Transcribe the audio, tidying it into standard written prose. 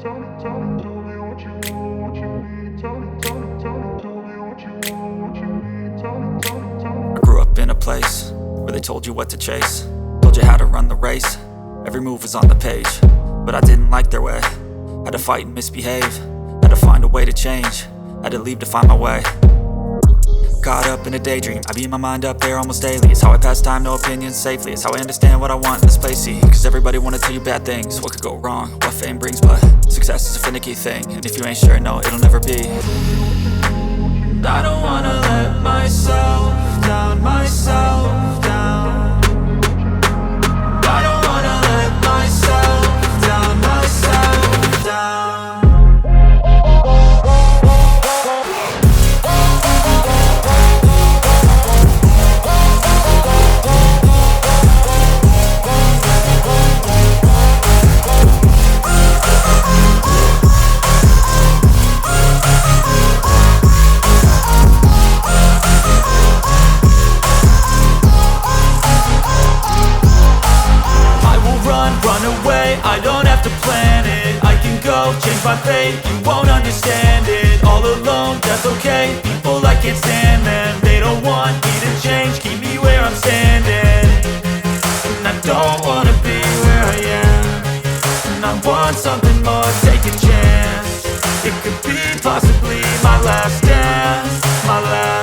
I grew up in a place where they told you what to chase, told you how to run the race. Every move was on the page, but I didn't like their way. Had to fight and misbehave, had to find a way to change, had to leave to find my way. Caught up in a daydream, I beat my mind up there almost daily. It's how I pass time, no opinions safely. It's how I understand what I want in this place, see. Cause everybody wanna tell you bad things, what could go wrong, what fame brings. But success is a finicky thing, and if you ain't sure, no, it'll never be. I don't wanna let myself down, myself down. I don't wanna let myself down, myself down. I don't have to plan it, I can go change my fate. You won't understand it, all alone, that's okay. People I can't stand them, they don't want me to change. Keep me where I'm standing, and I don't wanna be where I am. And I want something more, take a chance. It could be possibly my last dance, my last